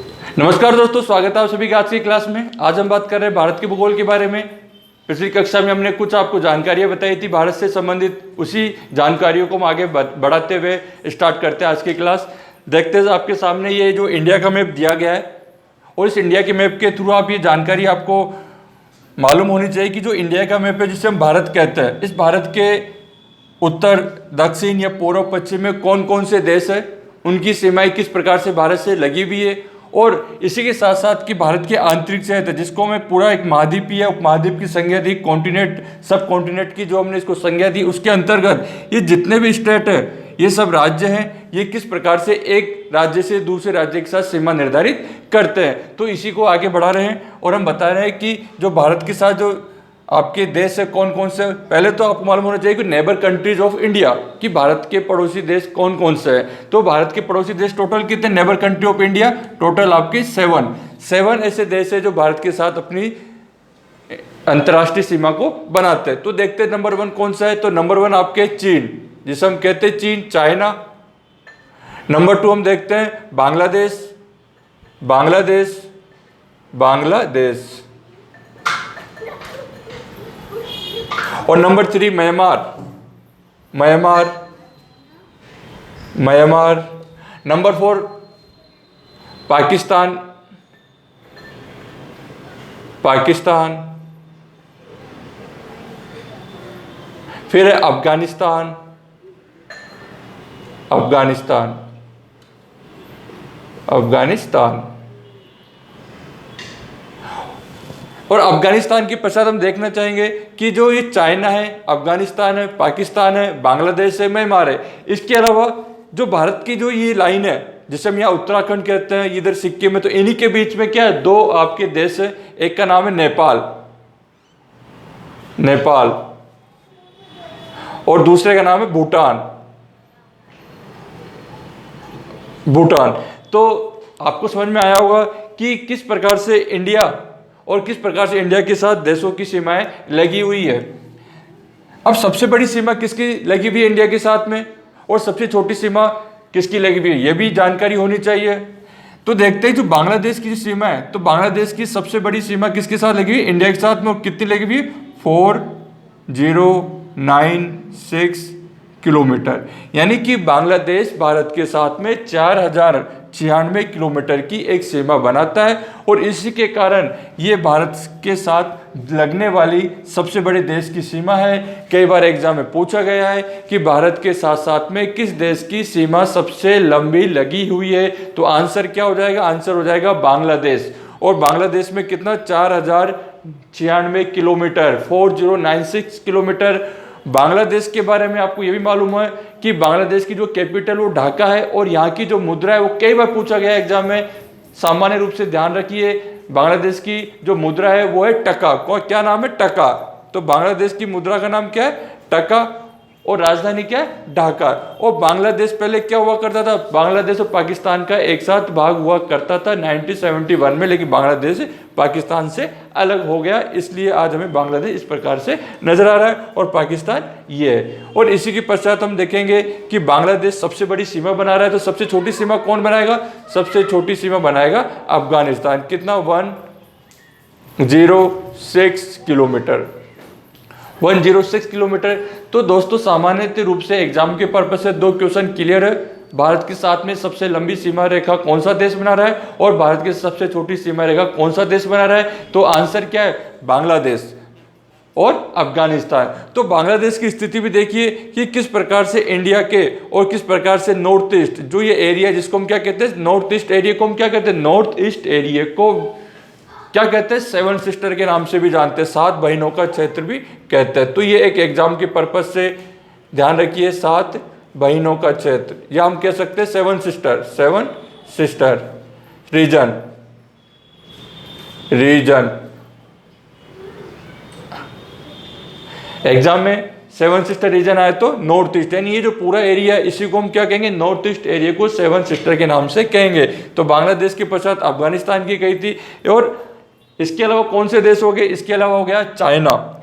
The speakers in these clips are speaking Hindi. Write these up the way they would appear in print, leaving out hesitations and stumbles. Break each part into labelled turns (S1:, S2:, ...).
S1: नमस्कार दोस्तों, स्वागत है आप सभी का आज की क्लास में। आज हम बात कर रहे हैं भारत के भूगोल के बारे में। पिछली कक्षा में हमने कुछ आपको जानकारियां बताई थी भारत से संबंधित। उसी जानकारियों को हम आगे बढ़ाते हुए स्टार्ट करते हैं आज की क्लास। देखते हैं आपके सामने ये जो इंडिया का मैप दिया गया है, और इस इंडिया के मैप के थ्रू आप ये जानकारी आपको मालूम होनी चाहिए कि जो इंडिया का मैप है जिसे हम भारत कहते हैं, इस भारत के उत्तर, दक्षिण या पूर्व पश्चिम में कौन कौन से देश है, उनकी सीमाएं किस प्रकार से भारत से लगी हुई है, और इसी के साथ साथ कि भारत के आंतरिक क्षेत्र जिसको हमें पूरा एक महाद्वीप या उपमहाद्वीप की संज्ञा दी, कॉन्टिनेंट, सब कॉन्टिनेंट की जो हमने इसको संज्ञा दी, उसके अंतर्गत ये जितने भी स्टेट है, ये सब राज्य हैं, ये किस प्रकार से एक राज्य से दूसरे राज्य के साथ सीमा निर्धारित करते हैं। तो इसी को आगे बढ़ा रहे हैं और हम बता रहे हैं कि जो भारत के साथ जो आपके देश है कौन कौन से। पहले तो आपको मालूम होना चाहिए कि नेबर कंट्रीज ऑफ इंडिया, कि भारत के पड़ोसी देश कौन कौन से हैं। तो भारत के पड़ोसी देश टोटल कितने, neighbour country of India total आपके 7 ऐसे देश है जो भारत के साथ अपनी अंतर्राष्ट्रीय सीमा को बनाते हैं। तो देखते हैं नंबर 1 कौन सा है। तो नंबर 1 आपके चीन, जिसे हम कहते हैं चीन, चाइना। नंबर 2 हम देखते हैं बांग्लादेश, बांग्लादेश। और नंबर 3 म्यांमार। नंबर 4 पाकिस्तान। फिर है अफगानिस्तान। और अफगानिस्तान के पश्चात हम देखना चाहेंगे कि जो ये चाइना है, अफगानिस्तान है, पाकिस्तान है, बांग्लादेश है, म्यांमार है, इसके अलावा जो भारत की जो ये लाइन है जिसे हम यहाँ उत्तराखंड कहते हैं, इधर सिक्किम में, तो इन्हीं के बीच में क्या है, 2 आपके देश है। एक का नाम है नेपाल और दूसरे का नाम है भूटान। तो आपको समझ में आया होगा कि किस प्रकार से इंडिया और किस प्रकार से इंडिया के साथ देशों की सीमाएं लगी हुई है। अब सबसे बड़ी सीमा किसकी लगी हुई है इंडिया के साथ में, और सबसे छोटी सीमा किसकी लगी हुई है, यह भी जानकारी होनी चाहिए। तो देखते हैं जो बांग्लादेश की सीमा है, तो बांग्लादेश की सबसे बड़ी सीमा किसके साथ लगी हुई है, इंडिया के साथ में। और कितनी लगी हुई, 4096 किलोमीटर। यानी कि बांग्लादेश भारत के साथ में 4096 किलोमीटर की एक सीमा बनाता है, और इसी के कारण ये भारत के साथ लगने वाली सबसे बड़े देश की सीमा है। कई बार एग्जाम में पूछा गया है कि भारत के साथ साथ में किस देश की सीमा सबसे लंबी लगी हुई है, तो आंसर क्या हो जाएगा, आंसर हो जाएगा बांग्लादेश। और बांग्लादेश में कितना, 4096 किलोमीटर, 4096 किलोमीटर। बांग्लादेश के बारे में आपको यह भी मालूम है कि बांग्लादेश की जो कैपिटल वो ढाका है, और यहाँ की जो मुद्रा है वो कई बार पूछा गया है एग्जाम में। सामान्य रूप से ध्यान रखिए, बांग्लादेश की जो मुद्रा है वो है टका। क्या नाम है, टका। तो बांग्लादेश की मुद्रा का नाम क्या है, टका, और राजधानी क्या है, ढाका। और बांग्लादेश पहले क्या हुआ करता था, बांग्लादेश और पाकिस्तान का एक साथ भाग हुआ करता था 1971 में, लेकिन बांग्लादेश पाकिस्तान से अलग हो गया, इसलिए आज हमें बांग्लादेश इस प्रकार से नजर आ रहा है और पाकिस्तान ये है। और इसी के पश्चात हम देखेंगे कि बांग्लादेश सबसे बड़ी सीमा बना रहा है, तो सबसे छोटी सीमा कौन बनाएगा, सबसे छोटी सीमा बनाएगा अफगानिस्तान। कितना, 106 किलोमीटर, 106 किलोमीटर। तो दोस्तों सामान्य रूप से एग्जाम के पर्पज से 2 क्वेश्चन क्लियर है। भारत के साथ में सबसे लंबी सीमा रेखा कौन सा देश बना रहा है, और भारत की सबसे छोटी सीमा रेखा कौन सा देश बना रहा है। तो आंसर क्या है, बांग्लादेश और अफगानिस्तान। तो बांग्लादेश की स्थिति भी देखिए कि किस प्रकार से इंडिया के और किस प्रकार से नॉर्थ ईस्ट, जो ये एरिया जिसको हम क्या कहते हैं, नॉर्थ ईस्ट एरिया को हम क्या कहते हैं, नॉर्थ ईस्ट एरिया को क्या कहते हैं, 7 सिस्टर के नाम से भी जानते हैं, 7 बहनों का क्षेत्र भी कहते हैं। तो ये एक एग्जाम के पर्पज से ध्यान रखिए, 7 बहनों का क्षेत्र, या हम कह सकते हैं 7 सिस्टर रीजन। एग्जाम में 7 सिस्टर रीजन आए तो नॉर्थ ईस्ट, यानी ये जो पूरा एरिया है इसी को हम क्या कहेंगे, नॉर्थ ईस्ट एरिया को 7 सिस्टर के नाम से कहेंगे। तो बांग्लादेश के पश्चात अफगानिस्तान की गई थी, और इसके अलावा कौन से देश हो गए, इसके अलावा हो गया चाइना।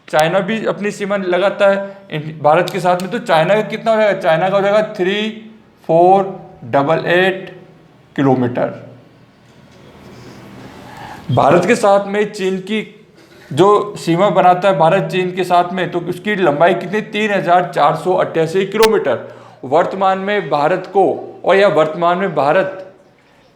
S1: चाइना भी अपनी सीमा लगाता है भारत के साथ में। तो चाइना का कितना हो जाएगा, चाइना का हो जाएगा 3488 किलोमीटर। भारत के साथ में चीन की जो सीमा बनाता है भारत चीन के साथ में, तो उसकी लंबाई कितनी, 3,488 किलोमीटर। वर्तमान में भारत को, और या वर्तमान में भारत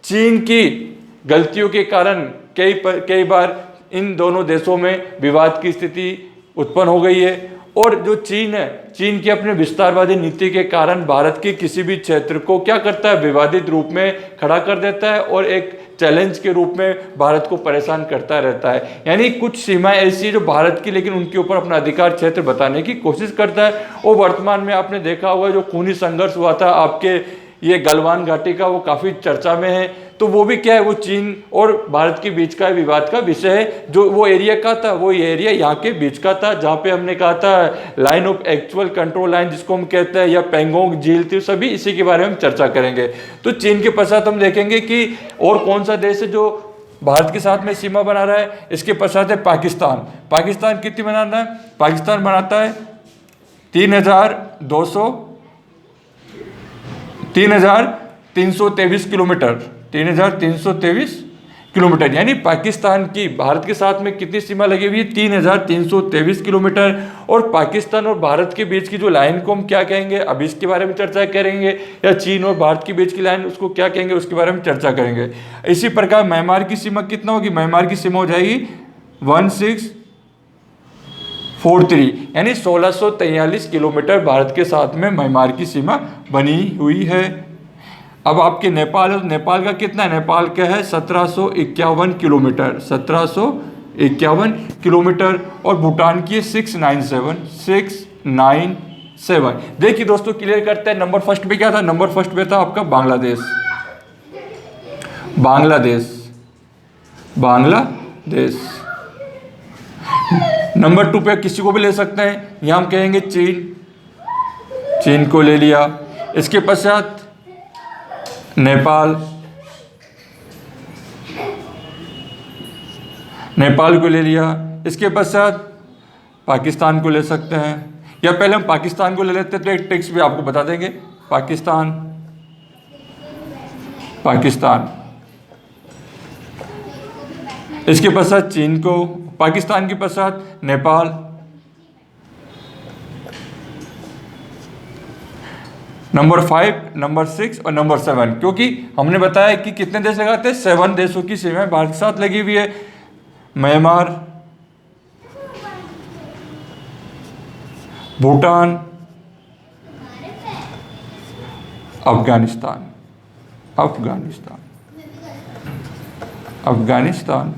S1: चीन की गलतियों के कारण कई बार इन दोनों देशों में विवाद की स्थिति उत्पन्न हो गई है। और जो चीन है, चीन की अपने विस्तारवादी नीति के कारण भारत के किसी भी क्षेत्र को क्या करता है, विवादित रूप में खड़ा कर देता है और एक चैलेंज के रूप में भारत को परेशान करता रहता है। यानी कुछ सीमाएं ऐसी है जो भारत की, लेकिन उनके ऊपर अपना अधिकार क्षेत्र बताने की कोशिश करता है। और वर्तमान में आपने देखा होगा जो खूनी संघर्ष हुआ था आपके ये गलवान घाटी का, वो काफ़ी चर्चा में है। तो वो भी क्या है, वो चीन और भारत के बीच का विवाद का विषय है। जो वो एरिया का था, वो एरिया यहाँ के बीच का था, जहाँ पे हमने कहा था line of actual control line जिसको हम कहते हैं, या पेंगोंग झील थी, सभी इसी के बारे में हम चर्चा करेंगे। तो चीन के पश्चात हम देखेंगे कि और कौन सा देश है जो भारत के साथ में सीमा बना रहा है। इसके पश्चात है पाकिस्तान। पाकिस्तान कितनी बनाना है, पाकिस्तान बनाता है 3,323 किलोमीटर, 3,323 किलोमीटर। यानी पाकिस्तान की भारत के साथ में कितनी सीमा लगी हुई है, 3,323 किलोमीटर। और पाकिस्तान और भारत के बीच की जो लाइन को हम क्या कहेंगे, अभी इसके बारे में चर्चा करेंगे, या चीन और भारत के बीच की लाइन उसको क्या कहेंगे, उसके बारे में चर्चा करेंगे। इसी प्रकार म्यांमार की सीमा कितना होगी, म्यांमार की सीमा हो जाएगी 1643, यानी 1643 किलोमीटर भारत के साथ में म्यांमार की सीमा बनी हुई है। अब आपके नेपाल है, नेपाल का कितना है, नेपाल का है 1751 किलोमीटर, 1751 किलोमीटर। और भूटान की है 697। देखिए दोस्तों, क्लियर करते हैं। नंबर फर्स्ट पे क्या था, नंबर फर्स्ट पे था आपका बांग्लादेश, बांग्लादेश। नंबर 2 पे किसी को भी ले सकते हैं, यहाँ हम कहेंगे चीन को ले लिया। इसके पश्चात नेपाल को ले लिया। इसके पश्चात पाकिस्तान को ले सकते हैं, या पहले हम पाकिस्तान को ले लेते हैं तो एक ट्रिक्स भी आपको बता देंगे। पाकिस्तान, इसके पश्चात चीन को, पाकिस्तान के पश्चात नेपाल, नंबर 5, नंबर 6 और नंबर 7। क्योंकि हमने बताया कि कितने देश लगाते हैं, 7 देशों की सीमाएं भारत के साथ लगी हुई है। म्यांमार, भूटान, अफगानिस्तान।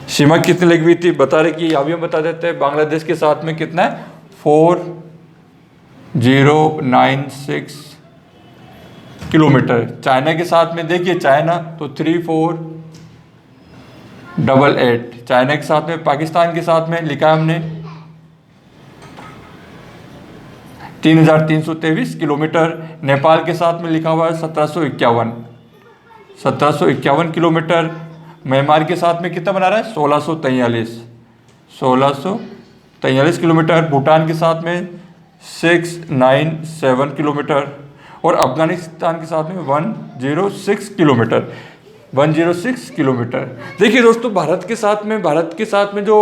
S1: सीमा कितनी लगी हुई थी बता रहे कि अभी हम बता देते हैं। बांग्लादेश के साथ में कितना है, 4096 किलोमीटर। चाइना के साथ में देखिए, चाइना तो 3488। चाइना के साथ में, पाकिस्तान के साथ में लिखा है हमने 3,323 किलोमीटर। नेपाल के साथ में लिखा हुआ है 1751 किलोमीटर। म्यांमार के साथ में कितना बना रहा है, 1643 किलोमीटर। भूटान के साथ में 697 किलोमीटर। और अफगानिस्तान के साथ में 106 किलोमीटर। देखिए दोस्तों, भारत के साथ में जो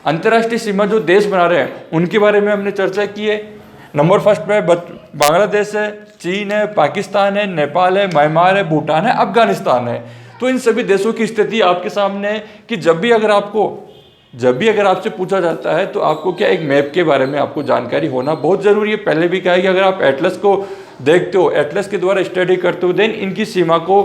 S1: अंतर्राष्ट्रीय सीमा जो देश बना रहे हैं उनके बारे में हमने चर्चा की है। नंबर फर्स्ट पे बांग्लादेश है, चीन है, पाकिस्तान है, नेपाल है, म्यांमार है, भूटान है, अफगानिस्तान है। तो इन सभी देशों की स्थिति आपके सामने है कि जब भी अगर आपसे पूछा जाता है तो आपको क्या, एक मैप के बारे में आपको जानकारी होना बहुत ज़रूरी है। पहले भी कहा है कि अगर आप एटलस को देखते हो, एटलस के द्वारा स्टडी करते हो, देन इनकी सीमा को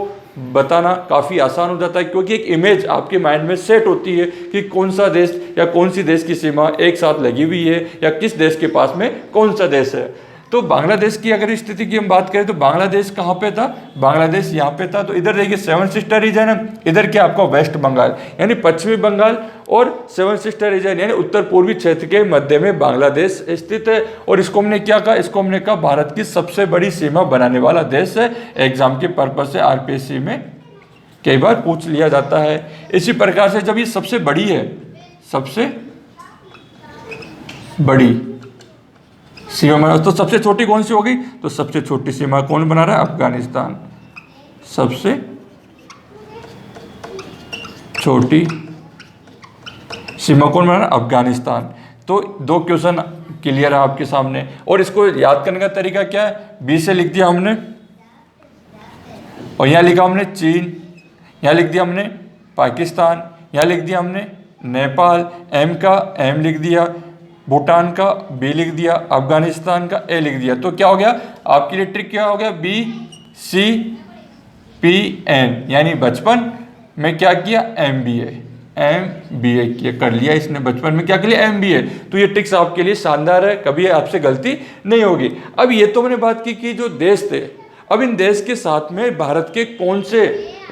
S1: बताना काफ़ी आसान हो जाता है, क्योंकि एक इमेज आपके माइंड में सेट होती है कि कौन सा देश या कौन सी देश की सीमा एक साथ लगी हुई है, या किस देश के पास में कौन सा देश है। तो बांग्लादेश की अगर स्थिति की हम बात करें तो बांग्लादेश कहाँ पे था, बांग्लादेश यहाँ पे था। तो इधर देखिए 7 सिस्टर रीजन है, इधर क्या आपका वेस्ट बंगाल यानी पश्चिमी बंगाल, और 7 सिस्टर रीजन यानी उत्तर पूर्वी क्षेत्र के मध्य में बांग्लादेश स्थित है। और इसको हमने क्या कहा, इसको हमने कहा भारत की सबसे बड़ी सीमा बनाने वाला देश है। एग्जाम के पर्पज से आरपीएससी में कई बार पूछ लिया जाता है। इसी प्रकार से जब ये सबसे बड़ी है, सबसे बड़ी सीमा, तो सबसे छोटी कौन सी होगी, तो सबसे छोटी सीमा कौन बना रहा है, अफगानिस्तान। सबसे छोटी सीमा कौन बना? अफगानिस्तान। तो 2 क्वेश्चन क्लियर है आपके सामने। और इसको याद करने का तरीका क्या है? बी से लिख दिया हमने, और यहाँ लिखा हमने चीन, यहाँ लिख दिया हमने पाकिस्तान, यहाँ लिख दिया हमने नेपाल, एम का एम लिख दिया, भूटान का बी लिख दिया, अफगानिस्तान का ए लिख दिया। तो क्या हो गया आपके लिए ट्रिक? क्या हो गया? BCPN, यानी बचपन में क्या किया? MBA किया, कर लिया इसने बचपन में क्या किया? MBA। तो ये ट्रिक्स आपके लिए शानदार है, कभी आपसे गलती नहीं होगी। अब ये तो मैंने बात की कि जो देश थे, अब इन देश के साथ में भारत के कौन से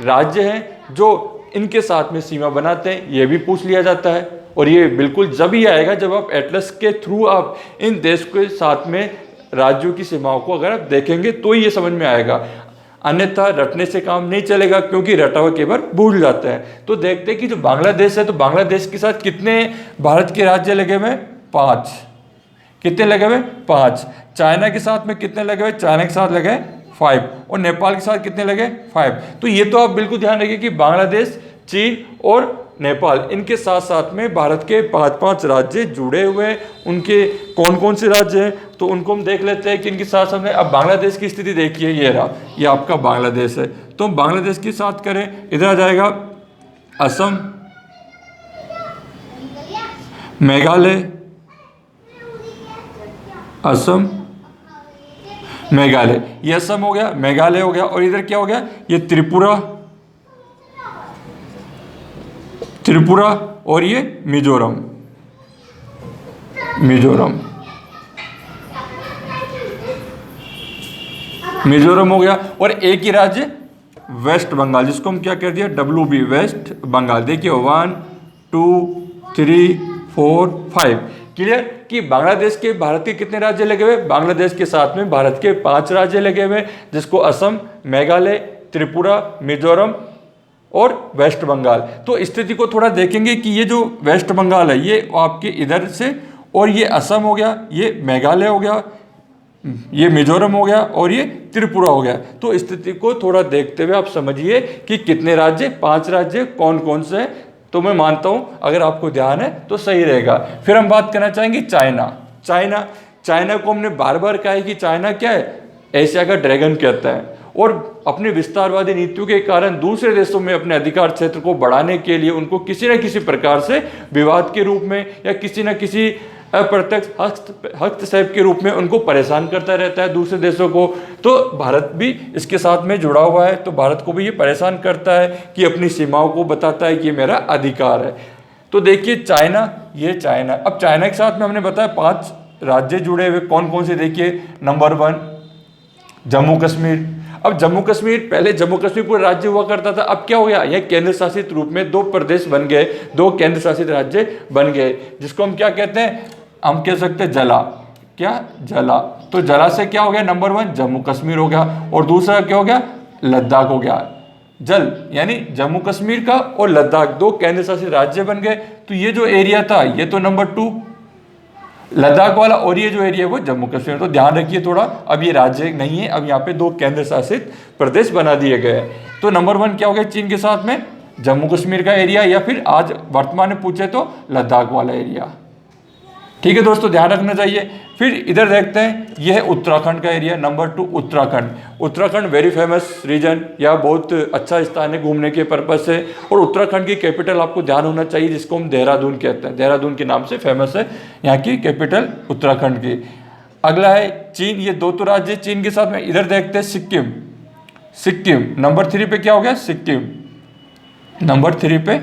S1: राज्य हैं जो इनके साथ में सीमा बनाते हैं, ये भी पूछ लिया जाता है। और ये बिल्कुल जब ही आएगा जब आप एटलस के थ्रू आप इन देश के साथ में राज्यों की सीमाओं को अगर आप देखेंगे तो ही ये समझ में आएगा, अन्यथा रटने से काम नहीं चलेगा, क्योंकि रटा हुआ कई बार भूल जाता है। तो देखते हैं कि जो बांग्लादेश है, तो बांग्लादेश के साथ कितने भारत के राज्य लगे हुए? 5। कितने लगे हुए? 5। चाइना के साथ में कितने लगे हुए? चाइना के साथ लगे 5। और नेपाल के साथ कितने लगे? 5। तो ये तो आप बिल्कुल ध्यान रखिए कि बांग्लादेश, चीन और नेपाल, इनके साथ साथ में भारत के 5-5 राज्य जुड़े हुए हैं। उनके कौन कौन से राज्य हैं तो उनको हम देख लेते हैं कि इनके साथ साथ में। अब बांग्लादेश की स्थिति देखिए, ये रहा, ये आपका बांग्लादेश है। तो हम बांग्लादेश की बात करें, इधर आ जाएगा असम, मेघालय, असम, मेघालय, ये असम हो गया, मेघालय हो गया। और इधर क्या हो गया? ये त्रिपुरा और ये मिजोरम हो गया। और एक ही राज्य वेस्ट बंगाल, जिसको हम क्या कर दिया? WB, वेस्ट बंगाल। देखिए 1 2 3 4 5। क्लियर कि बांग्लादेश के भारत के कितने राज्य लगे हुए? बांग्लादेश के साथ में भारत के 5 राज्य लगे हुए, जिसको असम, मेघालय, त्रिपुरा, मिजोरम और वेस्ट बंगाल। तो स्थिति को थोड़ा देखेंगे कि ये जो वेस्ट बंगाल है ये आपके इधर से, और ये असम हो गया, ये मेघालय हो गया, ये मिजोरम हो गया और ये त्रिपुरा हो गया। तो स्थिति को थोड़ा देखते हुए आप समझिए कि कितने राज्य? 5 राज्य कौन कौन से हैं। तो मैं मानता हूं अगर आपको ध्यान है तो सही रहेगा। फिर हम बात करना चाहेंगे चाइना को हमने बार बार कहा है कि चाइना क्या है? एशिया का ड्रैगन कहता है, और अपने विस्तारवादी नीतियों के कारण दूसरे देशों में अपने अधिकार क्षेत्र को बढ़ाने के लिए उनको किसी न किसी प्रकार से विवाद के रूप में या किसी न किसी अप्रत्यक्ष हस्तक्षेप के रूप में उनको परेशान करता रहता है दूसरे देशों को। तो भारत भी इसके साथ में जुड़ा हुआ है, तो भारत को भी ये परेशान करता है कि अपनी सीमाओं को बताता है कि ये मेरा अधिकार है। तो देखिए चाइना, ये चाइना। अब चाइना के साथ में हमने बताया 5 राज्य जुड़े हुए, कौन कौन से? देखिए नंबर 1 जम्मू कश्मीर। अब जम्मू कश्मीर, पहले जम्मू कश्मीर पूरा राज्य हुआ करता था, अब क्या हो गया? यह केंद्र शासित रूप में 2 प्रदेश बन गए, 2 केंद्र शासित राज्य बन गए, जिसको हम क्या कहते हैं? हम कह सकते हैं जला। क्या? जला। तो जला से क्या हो गया? नंबर 1 जम्मू कश्मीर हो गया, और दूसरा क्या हो गया? लद्दाख हो गया। जल यानी जम्मू कश्मीर का और लद्दाख 2 केंद्र शासित राज्य बन गए। तो ये जो एरिया था ये तो नंबर 2 लद्दाख वाला, और ये जो एरिया है वो जम्मू कश्मीर। तो ध्यान रखिए थोड़ा, अब ये राज्य नहीं है, अब यहाँ पे 2 केंद्र शासित प्रदेश बना दिए गए। तो नंबर 1 क्या हो गया? चीन के साथ में जम्मू कश्मीर का एरिया, या फिर आज वर्तमान में पूछे तो लद्दाख वाला एरिया। ठीक है दोस्तों, ध्यान रखना चाहिए। फिर इधर देखते हैं, यह है उत्तराखंड का area, number 2 Uttarakhand very famous region, या बहुत अच्छा स्थान है घूमने के पर्पज से। और उत्तराखंड की कैपिटल आपको ध्यान होना चाहिए, जिसको हम देहरादून कहते हैं, देहरादून के नाम से फेमस है यहाँ की कैपिटल उत्तराखंड की। अगला है चीन, ये 2 तो राज्य चीन के साथ में। इधर देखते हैं सिक्किम नंबर 3 पे क्या हो गया? सिक्किम नंबर 3 पे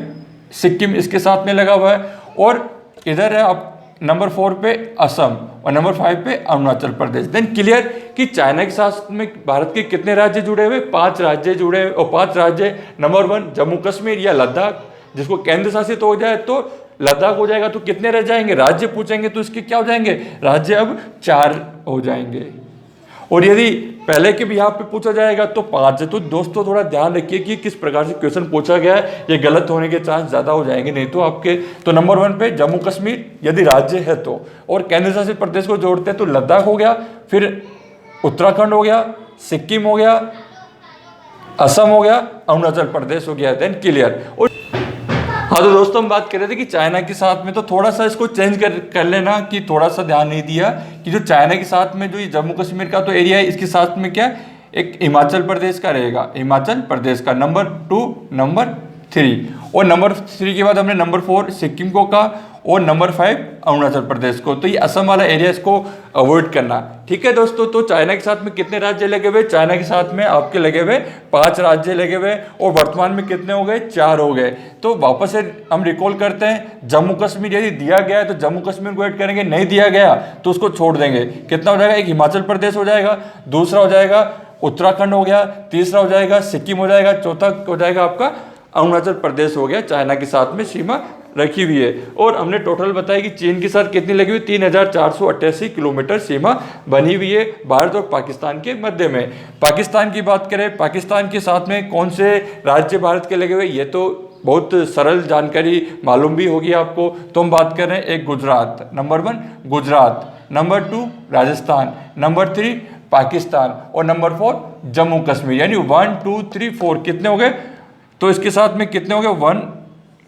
S1: सिक्किम इसके साथ में लगा हुआ है। और इधर है आप नंबर 4 पे असम, और नंबर 5 पे अरुणाचल प्रदेश। देन क्लियर कि चाइना के साथ में भारत के कितने राज्य जुड़े हुए? 5 राज्य जुड़े हुए, और 5 राज्य नंबर 1 जम्मू कश्मीर या लद्दाख, जिसको केंद्र शासित हो जाए तो लद्दाख हो जाएगा। तो कितने रह जाएंगे? राज्य पूछेंगे तो इसके क्या हो जाएंगे? राज्य अब 4 हो जाएंगे। और यदि पहले के भी यहाँ पे पूछा जाएगा तो 5 है। तो दोस्तों थोड़ा ध्यान रखिए कि किस प्रकार से क्वेश्चन पूछा गया है, ये गलत होने के चांस ज़्यादा हो जाएंगे नहीं तो आपके। तो नंबर 1 पे जम्मू कश्मीर यदि राज्य है तो, और केंद्र शासित प्रदेश को जोड़ते हैं तो लद्दाख हो गया, फिर उत्तराखंड हो गया, सिक्किम हो गया, असम हो गया, अरुणाचल प्रदेश हो गया। Then clear. और हाँ तो दोस्तों हम बात कर रहे थे कि चाइना के साथ में तो थोड़ा सा इसको चेंज कर लेना, कि थोड़ा सा ध्यान नहीं दिया कि जो चाइना के साथ में जो ये जम्मू कश्मीर का तो एरिया है, इसके साथ में क्या एक हिमाचल प्रदेश का रहेगा, हिमाचल प्रदेश का नंबर 2, नंबर 3, और नंबर 3 के बाद हमने नंबर 4 सिक्किम को कहा, और नंबर 5 अरुणाचल प्रदेश को। तो ये असम वाला एरिया इसको अवॉइड करना। ठीक है दोस्तों, तो चाइना के साथ में कितने राज्य लगे हुए? चाइना के साथ में आपके लगे हुए 5 राज्य लगे हुए, और वर्तमान में कितने हो गए? 4 हो गए। तो वापस से हम रिकॉल करते हैं, जम्मू कश्मीर यदि दिया गया है तो जम्मू कश्मीर को ऐड करेंगे, नहीं दिया गया तो उसको छोड़ देंगे। कितना हो जाएगा? एक हिमाचल प्रदेश हो जाएगा, दूसरा हो जाएगा उत्तराखंड हो गया, तीसरा हो जाएगा सिक्किम हो जाएगा, चौथा हो जाएगा आपका अरुणाचल प्रदेश हो गया। चाइना के साथ में सीमा रखी हुई है। और हमने टोटल बताया कि चीन के साथ कितनी लगी हुई? 3488 किलोमीटर सीमा बनी हुई है भारत और पाकिस्तान के मध्य में। पाकिस्तान की बात करें, पाकिस्तान के साथ में कौन से राज्य भारत के लगे हुए, ये तो बहुत सरल जानकारी मालूम भी होगी आपको। तो हम बात कर रहे हैं, एक Gujarat, number 1 Gujarat, number 2 Rajasthan, number 3 Pakistan, और नंबर 4 जम्मू कश्मीर। यानी 1 2 3 4 कितने हो गए? तो इसके साथ में कितने हो गए? 1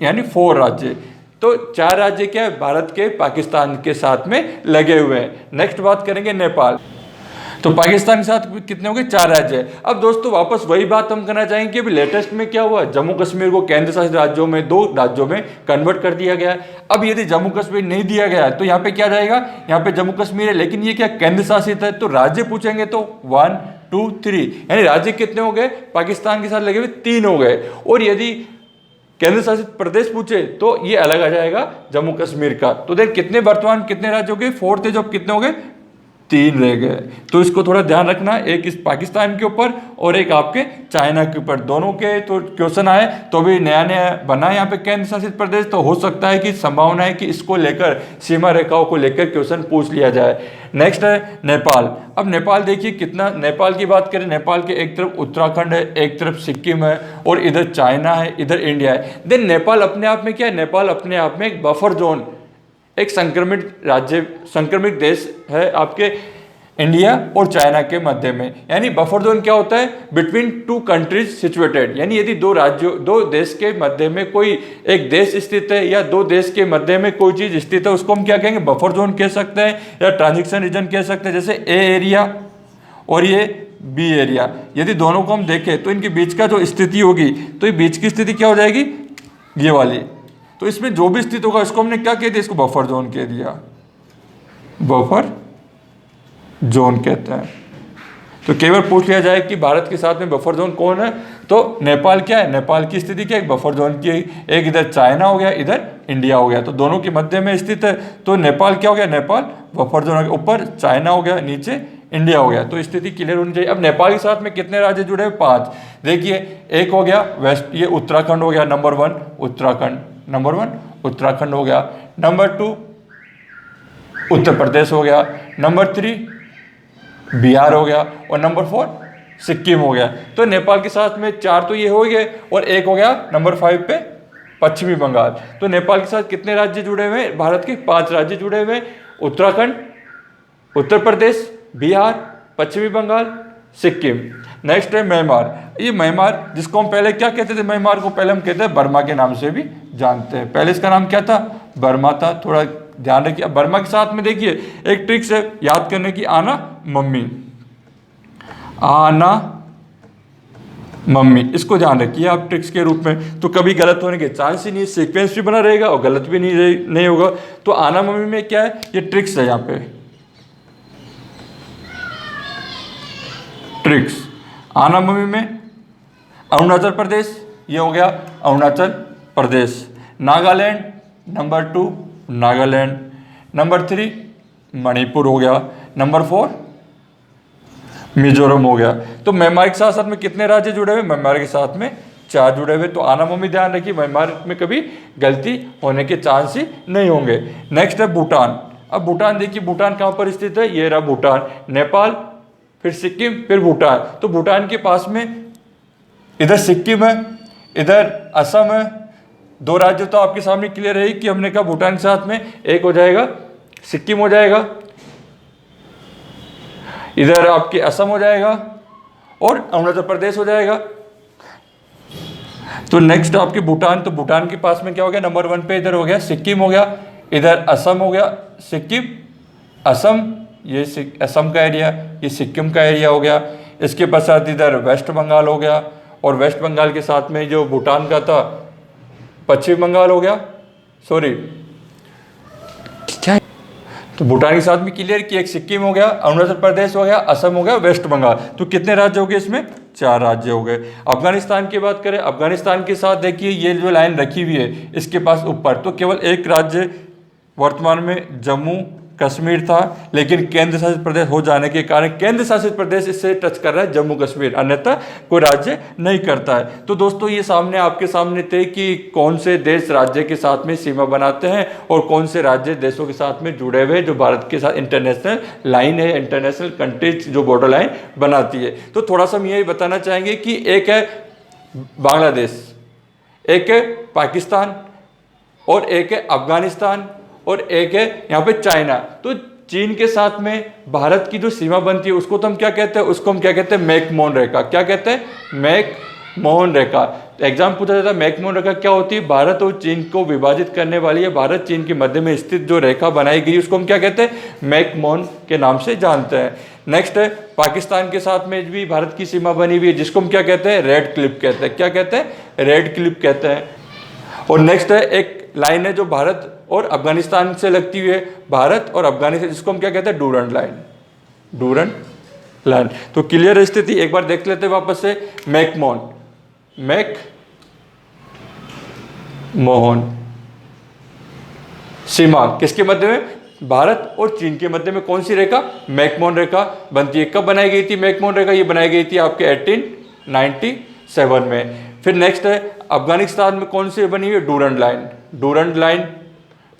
S1: यानी 4 राज्य। तो 4 राज्य क्या है? भारत के पाकिस्तान के साथ में लगे हुए हैं। नेक्स्ट बात करेंगे नेपाल। तो पाकिस्तान के साथ कितने हो गए? 4 राज्य। अब दोस्तों वापस वही बात हम करना चाहेंगे कि अभी लेटेस्ट में क्या हुआ, जम्मू कश्मीर को केंद्र शासित राज्यों में 2 राज्यों में कन्वर्ट कर दिया गया है। अब यदि जम्मू कश्मीर नहीं दिया गया तो यहाँ पे क्या जाएगा? यहाँ पे जम्मू कश्मीर है, लेकिन ये क्या केंद्र शासित है, तो राज्य पूछेंगे तो 1 2 3 यानी राज्य कितने हो गए? पाकिस्तान के साथ लगे हुए 3 हो गए। और यदि केंद्र शासित प्रदेश पूछे तो ये अलग आ जाएगा जम्मू कश्मीर का। तो देख कितने वर्तमान कितने राज्य हो गए? 4 थे, जो कितने हो गए? 3 रह गए। तो इसको थोड़ा ध्यान रखना, एक इस पाकिस्तान के ऊपर और एक आपके चाइना के ऊपर, दोनों के तो क्वेश्चन आए। तो अभी नया नया बना है यहाँ पे केंद्र शासित प्रदेश, तो हो सकता है कि संभावना है कि इसको लेकर, सीमा रेखाओं को लेकर क्वेश्चन पूछ लिया जाए। नेक्स्ट है नेपाल। अब नेपाल देखिए कितना, नेपाल की बात करें, नेपाल के एक तरफ उत्तराखंड है, एक तरफ सिक्किम है, और इधर चाइना है, इधर इंडिया है। देन नेपाल अपने आप में क्या है? नेपाल अपने आप में एक बफर जोन, एक संक्रमित राज्य, संक्रमित देश है आपके इंडिया और चाइना के मध्य में। यानी बफर जोन क्या होता है? Between 2 countries situated. यानी यदि 2 राज्यों, 2 देश के मध्य में कोई एक देश स्थित है, या 2 देश के मध्य में कोई चीज स्थित है, उसको हम क्या कहेंगे? बफर जोन कह सकते हैं, या ट्रांजिशन रीजन कह सकते हैं। जैसे ए एरिया और ये बी एरिया, यदि दोनों को हम देखें तो इनके बीच का जो स्थिति होगी, तो ये बीच की स्थिति क्या हो जाएगी? ये वाली। तो इसमें जो भी स्थित होगा इसको हमने क्या कह दिया? इसको बफर जोन कह दिया, बफर जोन कहते हैं। तो केवल पूछ लिया जाए कि भारत के साथ में बफर जोन कौन है, तो नेपाल क्या है? नेपाल की स्थिति क्या है? बफर जोन की, एक इधर चाइना हो गया, इधर इंडिया हो गया, तो दोनों के मध्य में स्थित है। तो नेपाल क्या हो गया? नेपाल बफर जोन हो गया, ऊपर चाइना हो गया, नीचे इंडिया हो गया। तो स्थिति क्लियर होनी चाहिए। अब नेपाल के साथ में कितने राज्य जुड़े हुए? 5। देखिए, एक हो गया वेस्ट, ये उत्तराखंड हो गया, नंबर 1 उत्तराखंड, नंबर 1 उत्तराखंड हो गया, नंबर 2 उत्तर प्रदेश हो गया, नंबर 3 बिहार हो गया, और नंबर 4 सिक्किम हो गया। तो नेपाल के साथ में 4 तो ये हो गए, और एक हो गया नंबर 5 पे पश्चिमी बंगाल। तो नेपाल के साथ कितने राज्य जुड़े हुए हैं? भारत के 5 राज्य जुड़े हुए हैं, उत्तराखंड, उत्तर प्रदेश, बिहार, पश्चिमी बंगाल, सिक्किम। नेक्स्ट है म्यांमार। ये म्यांमार, जिसको हम पहले क्या कहते थे? म्यांमार को पहले हम कहते हैं बर्मा के नाम से भी जानते हैं। पहले इसका नाम क्या था? बर्मा था। थोड़ा ध्यान रखिए। बर्मा के साथ में देखिए एक ट्रिक्स है याद करने की, आना मम्मी, आना मम्मी, इसको ध्यान रखिए आप ट्रिक्स के रूप में। तो कभी गलत होने के चांस ही नहीं, सीक्वेंस भी बना रहेगा और गलत भी नहीं होगा। तो आना मम्मी में क्या है? ये ट्रिक्स है, यहाँ पे ट्रिक्स। आना मम्मी में अरुणाचल प्रदेश, ये हो गया अरुणाचल प्रदेश। नागालैंड नंबर 2 नागालैंड, नंबर 3 मणिपुर हो गया, नंबर 4 मिजोरम हो गया। तो म्यांमार के साथ साथ में कितने राज्य जुड़े हुए? म्यांमार के साथ में 4 जुड़े हुए। तो आना मम्मी ध्यान रखिए, म्यांमार में कभी गलती होने के चांस ही नहीं होंगे। नेक्स्ट है भूटान। अब भूटान देखिए, भूटान कहाँ पर स्थित है? ये रहा भूटान, नेपाल, फिर सिक्किम, फिर भूटान। तो भूटान के पास में इधर सिक्किम है, इधर असम है। 2 राज्य तो आपके सामने क्लियर है कि हमने कहा भूटान के साथ में एक हो जाएगा सिक्किम हो जाएगा, इधर आपके असम हो जाएगा, और अरुणाचल प्रदेश हो जाएगा। तो नेक्स्ट आपके भूटान, तो भूटान के पास में क्या हो गया, नंबर 1 पे इधर हो गया सिक्किम हो गया, इधर असम हो गया, सिक्किम असम, ये असम का एरिया, ये सिक्किम का एरिया हो गया। इसके पश्चात इधर वेस्ट बंगाल हो गया, और वेस्ट बंगाल के साथ में जो भूटान का था पश्चिम बंगाल हो गया, सॉरी क्या, तो भूटान के साथ में क्लियर कि एक सिक्किम हो गया, अरुणाचल प्रदेश हो गया, असम हो गया, वेस्ट बंगाल। तो कितने राज्य हो गए इसमें, 4 राज्य हो गए। अफगानिस्तान की बात करें, अफगानिस्तान के साथ देखिए ये जो लाइन रखी हुई है इसके पास ऊपर, तो केवल एक राज्य वर्तमान में जम्मू कश्मीर था, लेकिन केंद्र शासित प्रदेश हो जाने के कारण केंद्र शासित प्रदेश इससे टच कर रहा है जम्मू कश्मीर, अन्यथा कोई राज्य नहीं करता है। तो दोस्तों ये सामने आपके सामने थे कि कौन से देश राज्य के साथ में सीमा बनाते हैं और कौन से राज्य देशों के साथ में जुड़े हुए जो भारत के साथ इंटरनेशनल लाइन है, इंटरनेशनल कंट्रीज जो बॉर्डर लाइन बनाती है। तो थोड़ा सा हम यही बताना चाहेंगे कि एक है बांग्लादेश, एक है पाकिस्तान, और एक है अफगानिस्तान, और एक है यहाँ पे चाइना। तो चीन के साथ में भारत की जो सीमा बनती है उसको तो हम क्या कहते हैं, उसको हम क्या कहते हैं, मैकमोहन रेखा। क्या कहते हैं, मैकमोहन रेखा। एग्जाम पूछा जाता है मैकमोहन रेखा क्या होती है, भारत और चीन को विभाजित करने वाली है, भारत चीन के मध्य में स्थित जो रेखा बनाई गई उसको हम क्या कहते हैं, मैकमोहन के नाम से जानते हैं। नेक्स्ट है पाकिस्तान के साथ में भी भारत की सीमा बनी हुई है जिसको हम क्या कहते हैं, रेड क्लिप कहते हैं। क्या कहते हैं, रेड क्लिप कहते हैं। और नेक्स्ट है एक लाइन है जो भारत और अफगानिस्तान से लगती हुई है, भारत और अफगानिस्तान, जिसको हम क्या कहते हैं, डूरंड लाइन, डूरंड लाइन। तो क्लियर स्थिति एक बार देख लेते हैं वापस से, मैकमोहन, मैकमोहन सीमा किसके मध्य में, भारत और चीन के मध्य में कौन सी रेखा, मैकमोहन रेखा बनती है। कब बनाई गई थी मैकमोहन रेखा, ये बनाई गई थी आपके 1897 में। फिर नेक्स्ट है अफगानिस्तान में कौन सी बनी हुई है, Durand line, Durand line,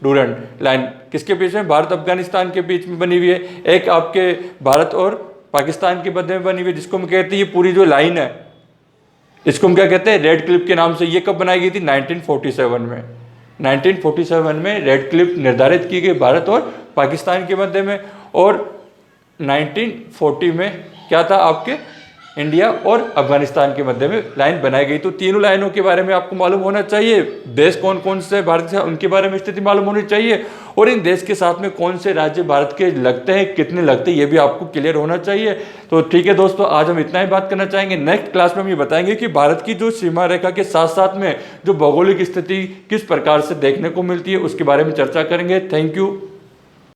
S1: Durand line किसके बीच में, भारत अफगानिस्तान के बीच में बनी हुई है। एक आपके भारत और पाकिस्तान के मध्य में बनी हुई है जिसको हम कहते हैं, ये पूरी जो लाइन है इसको हम क्या कहते हैं, रेड क्लिप के नाम से। ये कब बनाई गई थी, 1947 में। 1947 में रेड क्लिप निर्धारित की गई भारत और पाकिस्तान के मध्य में। और 1940 में क्या था, आपके इंडिया और अफगानिस्तान के मध्य में लाइन बनाई गई। तो तीनों लाइनों के बारे में आपको मालूम होना चाहिए, देश कौन कौन से भारत से उनके बारे में स्थिति मालूम होनी चाहिए, और इन देश के साथ में कौन से राज्य भारत के लगते हैं, कितने लगते हैं, ये भी आपको क्लियर होना चाहिए। तो ठीक है दोस्तों, आज हम इतना ही बात करना चाहेंगे। नेक्स्ट क्लास में हम ये बताएंगे कि भारत की जो सीमा रेखा के साथ साथ में जो भौगोलिक स्थिति किस प्रकार से देखने को मिलती है उसके बारे में चर्चा करेंगे। Thank you.